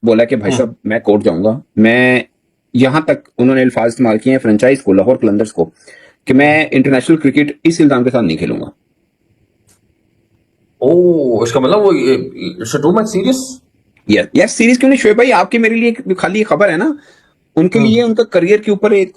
बोला कि भाई साहब मैं कोर्ट जाऊंगा, मैं यहां तक उन्होंने अल्फाज इस्तेमाल किए हैं फ्रेंचाइज को, लाहौर कलंदर्स को, कि मैं इंटरनेशनल क्रिकेट इस इल्जाम के साथ नहीं खेलूंगा। ओह, इसका मतलब वो it's too much serious. Yes series क्यों नहीं शोएब भाई, आपके मेरे लिए खाली ये खबर है ना, उनके लिए उनका करियर के ऊपर एक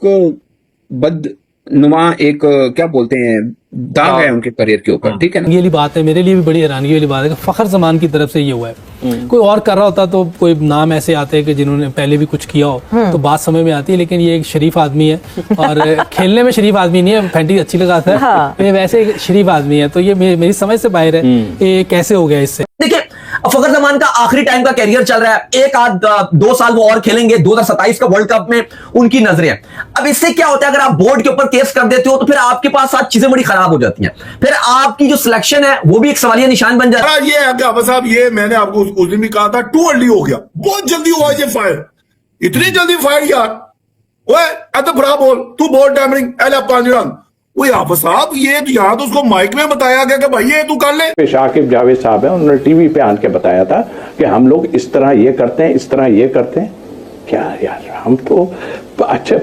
बदनुमा एक क्या बोलते हैं दाग है उनके करियर के ऊपर, ठीक है ना। ये वाली बात है, मेरे लिए भी बड़ी हैरानगी वाली बात है कि फखर जमान की तरफ से ये हुआ है। कोई और कर रहा होता तो कोई नाम ऐसे आते हैं कि जिन्होंने पहले भी कुछ किया हो तो बात समझ में आती है, लेकिन ये एक शरीफ आदमी है और खेलने में शरीफ आदमी नहीं है, फैंटी अच्छी लगाता है। हाँ। ये वैसे एक शरीफ आदमी है, तो ये मेरी समझ से बाहर है ये कैसे हो गया इससे। देखिए फखर जमान का आखिरी टाइम का कैरियर चल रहा है, एक आध 2 साल वो और खेलेंगे, 2027 का वर्ल्ड कप में उनकी नजरें हैं। अब इससे क्या होता है, अगर आप बोर्ड के ऊपर केस कर देते हो तो फिर आपके पास साथ चीजें बड़ी खराब हो जाती हैं, फिर आपकी जो सिलेक्शन है वो भी एक सवालिया निशान बन जाता है। ये है कि अब्बा साहब, ये मैंने आपको उस दिन भी कहा था, टू अर्ली हो गया, बहुत जल्दी हुआ ये फायर, इतनी जल्दी फायर यार। ओए एत फड़ा बोल, तू बोल टैमरिंग एला 5 रन। वो आप साहब ये यहाँ तो उसको माइक में बताया गया कि भाई ये तू कर ले। शाकिब जावेद साहब है, उन्होंने टीवी पे आन के बताया था कि हम लोग इस तरह ये करते हैं, इस तरह ये करते हैं। क्या यार, हम तो अच्छा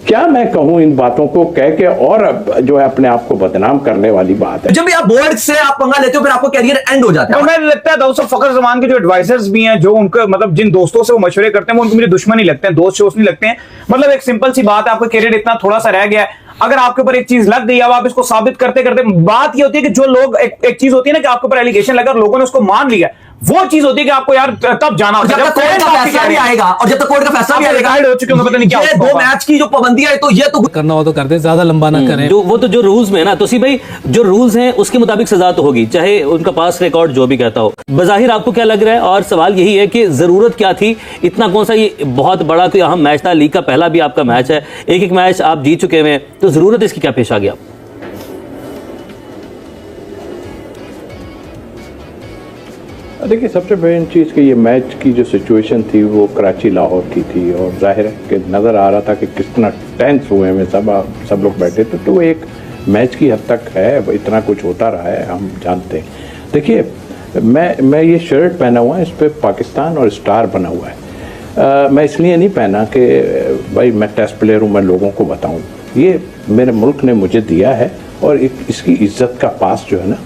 क्या मैं कहूं इन बातों को कह के, और जो है अपने आप को बदनाम करने वाली बात है। जब भी आप बोर्ड से आप पंगा लेते हो फिर आपको कैरियर एंड हो जाता है। मुझे लगता है दोस्तों फखर जमान के जो एडवाइजर्स भी हैं, जो उनके मतलब जिन दोस्तों से वो मशवरे करते हैं, वो उनके मेरे दुश्मन ही लगते हैं, दोस्त शोस्त नहीं लगते हैं। मतलब एक सिंपल सी बात है, आपका कैरियर इतना थोड़ा सा रह गया है, अगर आपके ऊपर एक चीज लग गई, अब आप इसको साबित करते करते, बात ये होती है कि जो लोग एक चीज होती है ना कि आपके ऊपर एलिगेशन लगा और लोगों ने उसको मान लिया, वो चीज होती है कि आपको यार तब जाना होता है, जब तक कोर्ट का फैसला भी आएगा, और जब तक कोर्ट का फैसला भी आएगा, हो चुके होंगे, पता नहीं क्या 2 मैच की जो पाबंदी है, तो ये तो करना हो तो कर दे, ज्यादा लंबा ना करें। जो वो तो जो रूल्स में है ना, तो सी भाई जो रूल्स हैं उसके मुताबिक सजा तो होगी, चाहे उनका पास रिकॉर्ड जो भी कहता हो। बजाहिर आपको क्या लग रहा है, और सवाल यही है कि जरूरत क्या थी, इतना कौन सा ये बहुत बड़ा कोई अहम मैच था, लीग का पहला भी आपका मैच है, एक मैच आप जीत चुके हैं, तो जरूरत इसकी क्या पेश आ गया? देखिए सबसे बड़ी चीज़ कि ये मैच की जो सिचुएशन थी वो कराची लाहौर की थी, और जाहिर है कि नज़र आ रहा था कि कितना टेंस हुए में सब लोग बैठे थे, तो एक मैच की हद तक है, इतना कुछ होता रहा है, हम जानते हैं। देखिए मैं ये शर्ट पहना हुआ है, इस पर पाकिस्तान और स्टार बना हुआ है। मैं इसलिए नहीं पहना कि भाई मैं टेस्ट प्लेयर हूँ, मैं लोगों को बताऊँ, ये मेरे मुल्क ने मुझे दिया है, और इसकी इज्जत का पास जो है ना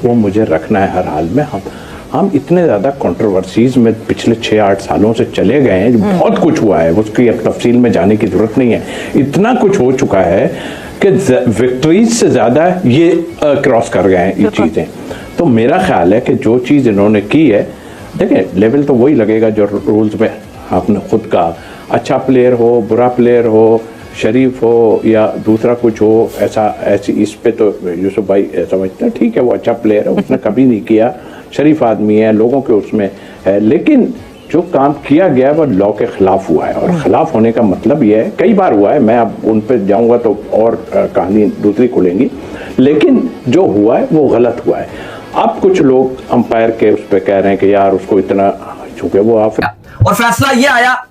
वो मुझे रखना है हर हाल में। हम इतने ज़्यादा कंट्रोवर्सीज में पिछले 6-8 सालों से चले गए हैं, बहुत कुछ हुआ है, उसकी अब तफसील में जाने की ज़रूरत नहीं है, इतना कुछ हो चुका है कि विक्ट्रीज से ज़्यादा ये क्रॉस कर गए हैं ये चीज़ें। तो मेरा ख्याल है कि जो चीज़ इन्होंने की है, देखिए लेवल तो वही लगेगा जो रूल्स में आपने खुद कहा, अच्छा प्लेयर हो, बुरा प्लेयर हो, शरीफ हो या दूसरा कुछ हो, ऐसी इस पे तो यूसुफ भाई समझते हैं ठीक है, वो अच्छा प्लेयर है, उसने कभी नहीं किया, शरीफ आदमी है, लोगों के उसमें है, लेकिन जो काम किया गया वो लॉ के खिलाफ हुआ है। और खिलाफ होने का मतलब ये है, कई बार हुआ है, मैं अब उन पर जाऊंगा तो और कहानी दूसरी खुलेंगी, लेकिन जो हुआ है वो गलत हुआ है। अब कुछ लोग अंपायर के उस पर कह रहे हैं कि यार उसको इतना, चूंकि वो आप, और फैसला ये आया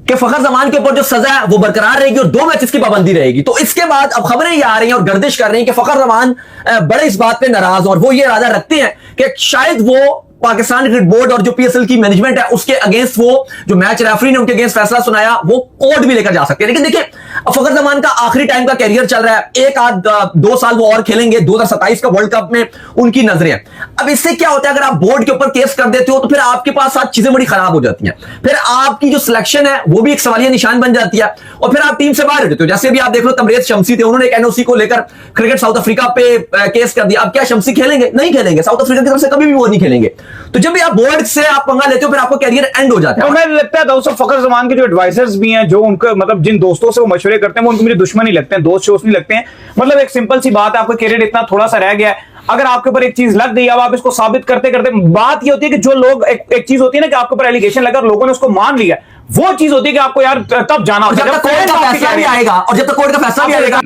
कि फखर जमान के ऊपर जो सजा है वो बरकरार रहेगी और 2 मैचेस की पाबंदी रहेगी। तो इसके बाद अब खबरें ये आ रही हैं और गर्दिश कर रही हैं कि फखर जमान बड़े इस बात पे नाराज और वो ये इरादा रखते हैं कि शायद वो पाकिस्तान क्रिकेट बोर्ड और जो पीएसएल की मैनेजमेंट है उसके अगेंस्ट, वो जो मैच रेफरी ने उनके अगेंस्ट फैसला सुनाया, वो कोर्ट भी लेकर जा सकते हैं। लेकिन देखिए फखर जमान का आखिरी टाइम का कैरियर चल रहा है, एक आध 2 साल वो और खेलेंगे, 2027 का वर्ल्ड कप में उनकी नजरें हैं। अब इससे क्या होता है, अगर आप बोर्ड के ऊपर केस कर देते हो तो फिर आपके पास साथ चीजें बड़ी खराब हो जाती हैं, फिर आपकी जो सिलेक्शन है वो भी एक सवालिया निशान बन जाती है, और फिर आप टीम से बाहर हो जाते हो। जैसे भी आप देख लो तमरेज शमसी थे, उन्होंने एक एनओसी को लेकर क्रिकेट साउथ अफ्रीका पे केस कर दिया। अब क्या शमसी खेलेंगे? नहीं खेलेंगे, साउथ अफ्रीका की तरफ से कभी भी वो नहीं खेलेंगे। तो जब भी आप बोर्ड से आप पंगा लेते हो फिर आपको कैरियर एंड हो जाता है। मुझे लगता है दोस्तों फखर जमान के जो एडवाइजर्स भी हैं, जो उनके मतलब जिन दोस्तों से वो मशवरे करते हैं, वो उनके मेरे दुश्मन ही लगते हैं, दोस्त शोस्त नहीं लगते हैं। मतलब एक सिंपल सी बात है, आपका कैरियर इतना थोड़ा सा रह गया है, अगर आपके ऊपर एक चीज लग गई, अब आप इसको साबित करते करते, बात ये होती है कि जो लोग एक चीज होती है ना कि आपके ऊपर एलिगेशन लगा और लोगों ने उसको मान लिया, वो चीज होती है कि आपको यार तब जाना होता है, जब तक कोर्ट का फैसला भी आएगा, और जब तक कोर्ट का फैसला भी आएगा।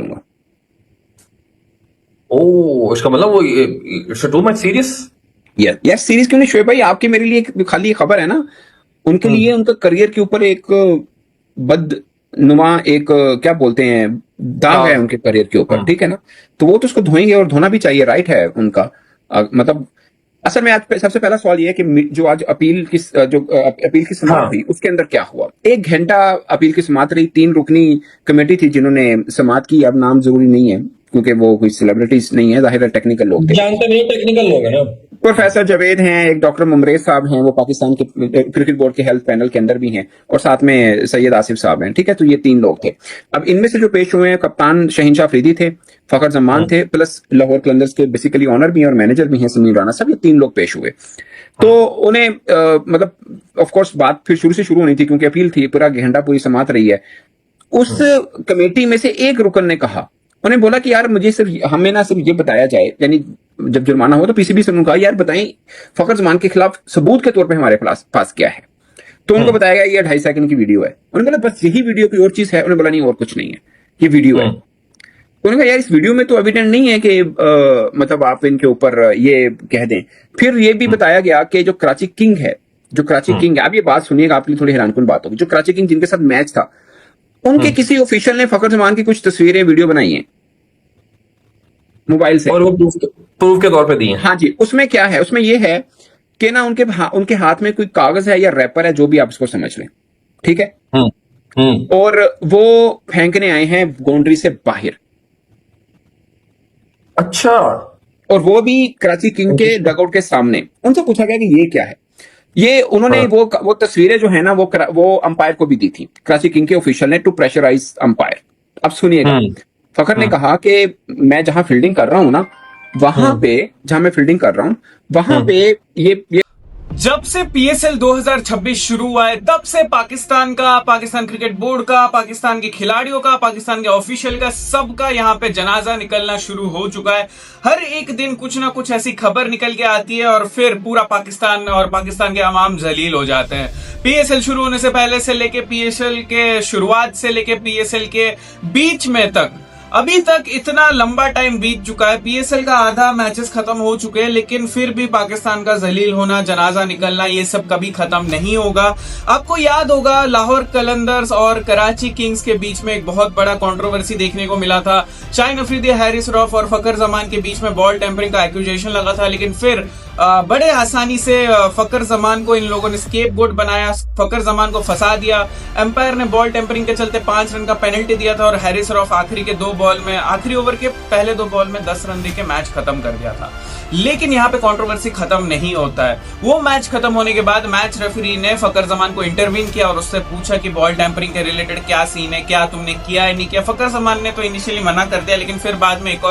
ओह, इसका मतलब वो it's too much serious. Yes series क्यों नहीं शोएब भाई, आपके मेरे लिए खाली ये खबर है ना, उनके लिए उनका करियर के ऊपर एक बदनुमा एक क्या बोलते हैं दाग है उनके करियर के ऊपर, ठीक है ना। तो वो तो उसको धोएंगे और धोना भी चाहिए, राइट है उनका। मतलब असल में आज सबसे पहला सवाल ये है कि जो आज अपील की समाअत हुई उसके अंदर क्या हुआ। 1 घंटा अपील की समाअत रही। 3 रुकनी कमेटी थी जिन्होंने समाअत की। अब नाम जरूरी नहीं है क्योंकि वो कोई सेलिब्रिटीज नहीं है, जाहिर है टेक्निकल लोग थे, जानते नहीं, टेक्निकल लोग हैं ना। प्रोफेसर जावेद हैं, एक डॉक्टर मुमरेज साहब हैं, वो पाकिस्तान के क्रिकेट बोर्ड के हेल्थ पैनल के अंदर भी हैं, और साथ में सैयद आसिफ साहब हैं। ठीक है, तो ये 3 लोग थे। अब इनमें से जो पेश हुए हैं, कप्तान शहीनशाह अफरीदी थे, फखर जमान थे, प्लस लाहौर कलंदर्स के बेसिकली ऑनर भी हैं और मैनेजर भी हैं समीर राना साहब। ये 3 लोग पेश हुए। तो उन्हें मतलब ऑफ कोर्स बात फिर शुरू से शुरू होनी थी क्योंकि अपील थी, पूरा घंटा पूरी समाअत रही है। उस कमेटी में से एक रुकन ने कहा, उन्हें बोला कि यार मुझे हमें ना सिर्फ ये बताया जाए, यानी जब जुर्माना हो तो पीसीबी से उन्होंने कहा यार बताएं फखर जमान के खिलाफ सबूत के तौर पे हमारे पास क्या है। तो उनको बताया गया ये 2.5 सेकंड की वीडियो है। उन्होंने बोला बस यही वीडियो, कोई और चीज है? उन्होंने बोला नहीं और कुछ नहीं है, ये वीडियो है। उन्होंने कहा यार इस वीडियो में तो एविडेंट नहीं है कि मतलब आप इनके ऊपर ये कह दें। फिर ये भी बताया गया कि जो कराची किंग है, आप ये बात सुनिएगा, आपके लिए थोड़ी हैरानकुन बात होगी। जो कराची किंग जिनके साथ मैच था, उनके किसी ऑफिशियल ने फखर जमान की कुछ तस्वीरें वीडियो बनाई हैं मोबाइल से, और वो प्रूफ के तौर पे दी हैं। हाँ जी। उसमें क्या है? उसमें ये है कि ना उनके हाथ में कोई कागज है या रैपर है, जो भी आप उसको समझ लें, ठीक है, और वो फेंकने आए हैं बाउंड्री से बाहर। अच्छा। और वो भी कराची किंग के डगआउट के सामने। उनसे पूछा गया कि ये क्या है? ये उन्होंने वो तस्वीरें जो है ना वो अंपायर को भी दी थी, कराची किंग के ऑफिशियल ने, टू प्रेशराइज अंपायर। अब सुनिएगा, फखर ने कहा कि मैं जहां फील्डिंग कर रहा हूं ना, वहां पे जहां मैं फील्डिंग कर रहा हूं वहां पे ये जब से पीएसएल 2026 शुरू हुआ है, तब से पाकिस्तान क्रिकेट बोर्ड का, पाकिस्तान के खिलाड़ियों का, पाकिस्तान के ऑफिशियल का, सबका यहाँ पे जनाजा निकलना शुरू हो चुका है। हर एक दिन कुछ ना कुछ ऐसी खबर निकल के आती है और फिर पूरा पाकिस्तान और पाकिस्तान के अवाम जलील हो जाते हैं। पीएसएल शुरू होने से पहले से लेके पीएसएल के शुरुआत से लेके पीएसएल के बीच में तक, अभी तक इतना लंबा टाइम बीत चुका है, पीएसएल का आधा मैचेस खत्म हो चुके हैं, लेकिन फिर भी पाकिस्तान का जलील होना, जनाजा निकलना, ये सब कभी खत्म नहीं होगा। आपको याद होगा लाहौर कलंदर्स और कराची किंग्स के बीच में एक बहुत बड़ा कंट्रोवर्सी देखने को मिला था। शाहीन अफरीदी, हारिस रऊफ और फखर जमान के बीच में बॉल टेम्परिंग का एक्यूजेशन लगा था, लेकिन फिर बड़े आसानी से फखर जमान को इन लोगों ने स्केपगोट बनाया, फखर जमान को फंसा दिया। एम्पायर ने बॉल टेम्परिंग के चलते 5 रन का पेनल्टी दिया था और हारिस रऊफ आखिरी के 2 बॉल में, आखिरी ओवर के पहले 2 बॉल में 10 रन देके मैच खत्म कर दिया था। लेकिन यहाँ पे कंट्रोवर्सी खत्म नहीं होता है। वो मैच खत्म होने के बाद मैच रेफरी ने फखर जमान को इंटरवीन किया और उससे पूछा कि बॉल टेम्परिंग के रिलेटेड क्या सीन है, क्या तुमने किया है नहीं किया। फखर जमान ने तो इनिशियली मना कर दिया, लेकिन फिर बाद में एक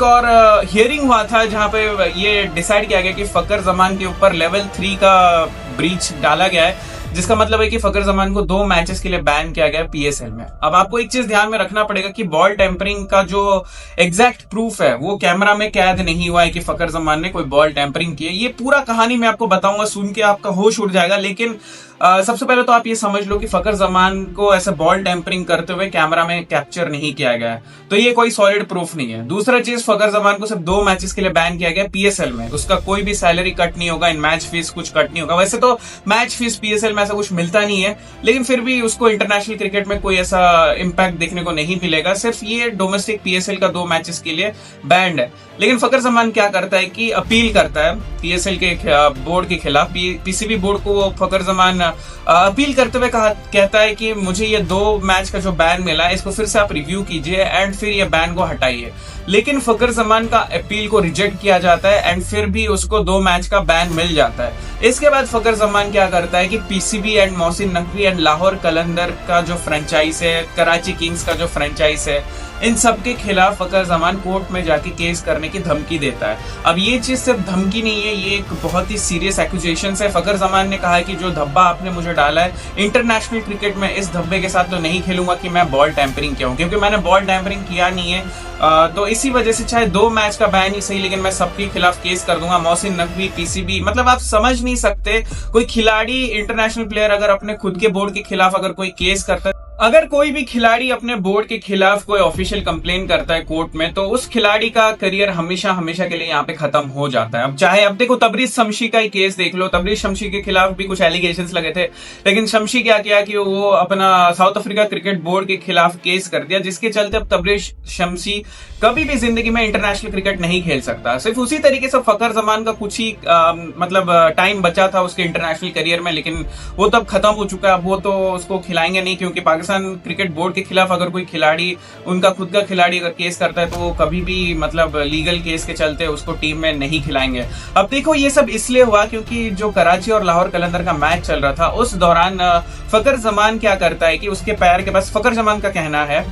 और हियरिंग हुआ था जहां पे ये डिसाइड किया गया कि फखर जमान के ऊपर लेवल 3 का ब्रीच डाला गया है, जिसका मतलब है कि फखर जमान को 2 मैचेस के लिए बैन किया गया पीएसएल में। अब आपको एक चीज ध्यान में रखना पड़ेगा कि बॉल टेम्परिंग का जो एग्जैक्ट प्रूफ है वो कैमरा में कैद नहीं हुआ है कि फखर जमान ने कोई बॉल टेम्परिंग की है। ये पूरा कहानी मैं आपको बताऊंगा, सुन के आपका होश उड़ जाएगा। लेकिन सबसे पहले तो आप ये समझ लो कि फखर जमान को ऐसे बॉल टेम्परिंग करते हुए कैमरा में कैप्चर नहीं किया गया है, तो ये कोई सॉलिड प्रूफ नहीं है। दूसरा चीज, फखर जमान को सिर्फ 2 मैचेस के लिए बैन किया गया पीएसएल में, उसका कोई भी सैलरी कट नहीं होगा, इन मैच फीस कुछ कट नहीं होगा। वैसे तो मैच फीस पीएसएल में ऐसा कुछ मिलता नहीं है, लेकिन फिर भी उसको इंटरनेशनल क्रिकेट में कोई ऐसा इंपैक्ट देखने को नहीं मिलेगा। सिर्फ ये डोमेस्टिक पीएसएल का 2 मैचेस के लिए बैंड है। लेकिन फखर जमान क्या करता है कि अपील करता है पीएसएल के बोर्ड के खिलाफ। पीसीबी बोर्ड को फखर जमान अपील करते हुए कहता है कि मुझे ये 2 मैच का जो बैन मिला है इसको फिर से आप रिव्यू कीजिए एंड फिर ये बैन को हटाइए। लेकिन फखर जमान का अपील को रिजेक्ट किया जाता है एंड फिर भी उसको 2 मैच का बैन मिल जाता है। इसके बाद फखर जमान क्या करता है कि PCB and Mohsin Naqvi and Lahore Qalandar का जो फ्रेंचाइज है, कराची किंग्स का जो फ्रेंचाइज है, इन सब के खिलाफ फखर जमान कोर्ट में जाके केस करने की धमकी देता है। अब ये चीज सिर्फ धमकी नहीं है, ये एक बहुत ही सीरियस एक्यूजेशन है। फखर जमान ने कहा है कि जो धब्बा आपने मुझे डाला है इंटरनेशनल क्रिकेट में, इस धब्बे के साथ तो नहीं खेलूंगा कि मैं बॉल टेम्परिंग किया हूं, क्योंकि मैंने बॉल टेम्परिंग किया नहीं है। तो इसी वजह से चाहे 2 मैच का बैन ही सही, लेकिन मैं सबके खिलाफ केस कर दूंगा। मोहसिन नकवी, पीसीबी, मतलब आप समझ नहीं सकते, कोई खिलाड़ी, इंटरनेशनल प्लेयर अगर अपने खुद के बोर्ड के खिलाफ अगर कोई केस करता है अगर कोई भी खिलाड़ी अपने बोर्ड के खिलाफ कोई ऑफिशियल कंप्लेन करता है कोर्ट में, तो उस खिलाड़ी का करियर हमेशा हमेशा के लिए यहाँ पे खत्म हो जाता है। अब चाहे अब देखो तबरीज शमशी का ही केस देख लो, तबरीज शमशी के खिलाफ भी कुछ एलिगेशंस लगे थे, लेकिन शमशी क्या किया कि वो अपना साउथ अफ्रीका क्रिकेट बोर्ड के खिलाफ केस कर दिया, जिसके चलते अब तबरीज शमशी कभी भी जिंदगी में इंटरनेशनल क्रिकेट नहीं खेल सकता। सिर्फ उसी तरीके से फखर जमान का कुछ ही मतलब टाइम बचा था उसके इंटरनेशनल करियर में, लेकिन वो तब खत्म हो चुका है। अब वो तो उसको खिलाएंगे नहीं, क्योंकि पाकिस्तान क्रिकेट बोर्ड के खिलाफ अगर कोई खिलाड़ी, उनका खुद का खिलाड़ी अगर केस करता है, तो वो कभी भी मतलब लीगल केस के चलते उसको टीम में नहीं खिलाएंगे। अब देखो ये सब इसलिए हुआ क्योंकि जो कराची और लाहौर कलंदर का मैच चल रहा था, उस दौरान फखर जमान क्या करता है कि उसके पैर के पास, फखर जमान का कहना है,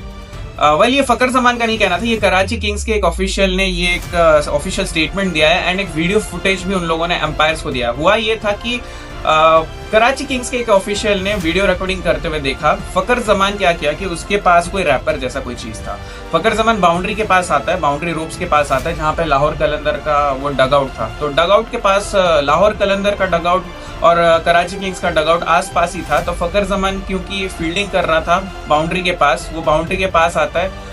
ये फखर जमान का नहीं कहना था, ये कराची किंग्स के एक ऑफिशियल ने ये एक ऑफिशियल स्टेटमेंट दिया है एंड एक वीडियो फुटेज भी उन लोगों ने एम्पायर्स को दिया। हुआ ये था कि कराची किंग्स के एक ऑफिशियल ने वीडियो रिकॉर्डिंग करते हुए देखा फखर जमान क्या किया कि उसके पास कोई रैपर जैसा कोई चीज था। फखर जमान बाउंड्री के पास आता है, बाउंड्री रोप्स के पास आता है, जहां पे लाहौर कलंदर का वो डगआउट था। तो डगआउट के पास लाहौर कलंदर का डगआउट और कराची किंग्स का डगआउट आस पास ही था। तो फखर जमान क्योंकि फील्डिंग कर रहा था बाउंड्री के पास, वो बाउंड्री के पास आता है,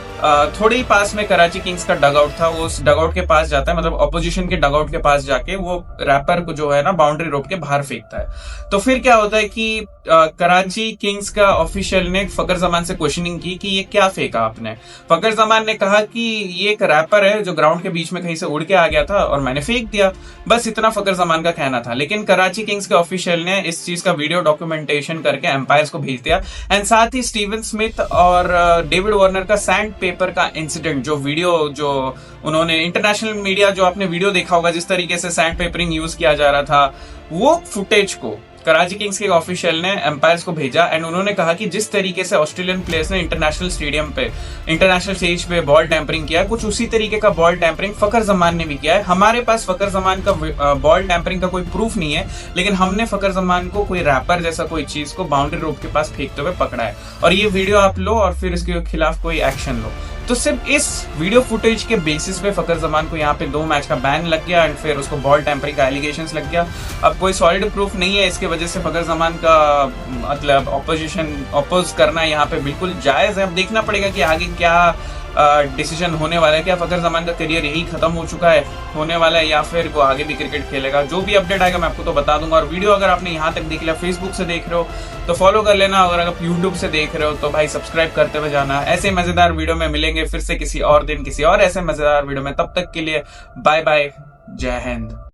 थोड़े ही पास में कराची किंग्स का डगआउट था, वो उस डगआउट के पास जाता है, मतलब ऑपोजिशन के डगआउट के पास जाके वो रैपर को जो है ना बाउंड्री रोप के बाहर फेंकता है। तो फिर क्या होता है कि कराची किंग्स का ऑफिशियल ने फखर जमान से क्वेश्चनिंग की कि ये क्या फेंका आपने। फखर जमान ने कहा कि ये एक रैपर है जो ग्राउंड के बीच में कहीं से उड़ के आ गया था और मैंने फेंक दिया, बस इतना फखर जमान का कहना था। लेकिन कराची किंग्स के ऑफिशियल ने इस चीज का वीडियो डॉक्यूमेंटेशन करके एम्पायर्स को भेज दिया एंड साथ ही स्टीवन स्मिथ और डेविड वार्नर का सैंड पेपर का इंसिडेंट, जो वीडियो जो उन्होंने इंटरनेशनल मीडिया, जो आपने वीडियो देखा होगा जिस तरीके से सैंड पेपरिंग यूज किया जा रहा था, वो फुटेज को कराची किंग्स के ऑफिशियल ने एम्पायर्स को भेजा एंड उन्होंने कहा कि जिस तरीके से ऑस्ट्रेलियन प्लेयर्स ने इंटरनेशनल स्टेडियम पे, इंटरनेशनल स्टेज पे बॉल टैंपरिंग किया, कुछ उसी तरीके का बॉल टैंपरिंग फखर जमान ने भी किया है। हमारे पास फखर जमान का बॉल टैंपरिंग का कोई प्रूफ नहीं है, लेकिन हमने फखर जमान को कोई रैपर जैसा कोई चीज को बाउंड्री रोप के पास फेंकते हुए पकड़ा है और ये वीडियो आप लो और फिर इसके खिलाफ कोई एक्शन लो। तो सिर्फ इस वीडियो फुटेज के बेसिस पे फखर जमान को यहाँ पे 2 मैच का बैन लग गया एंड फिर उसको बॉल टैंपरिंग का एलिगेशंस लग गया। अब कोई सॉलिड प्रूफ नहीं है, इसके वजह से फखर जमान का मतलब अपोज करना यहाँ पे बिल्कुल जायज है। अब देखना पड़ेगा कि आगे क्या डिसीजन होने वाला है, क्या फखर जमान का करियर यही खत्म हो चुका है, होने वाला है, या फिर वो आगे भी क्रिकेट खेलेगा। जो भी अपडेट आएगा मैं आपको तो बता दूंगा। और वीडियो अगर आपने यहाँ तक देख लिया, फेसबुक से देख रहे हो तो फॉलो कर लेना, अगर आप यूट्यूब से देख रहे हो तो भाई सब्सक्राइब करते हुए जाना। ऐसे मजेदार वीडियो में मिलेंगे फिर से किसी और दिन किसी और ऐसे मजेदार वीडियो में, तब तक के लिए बाय बाय, जय हिंद।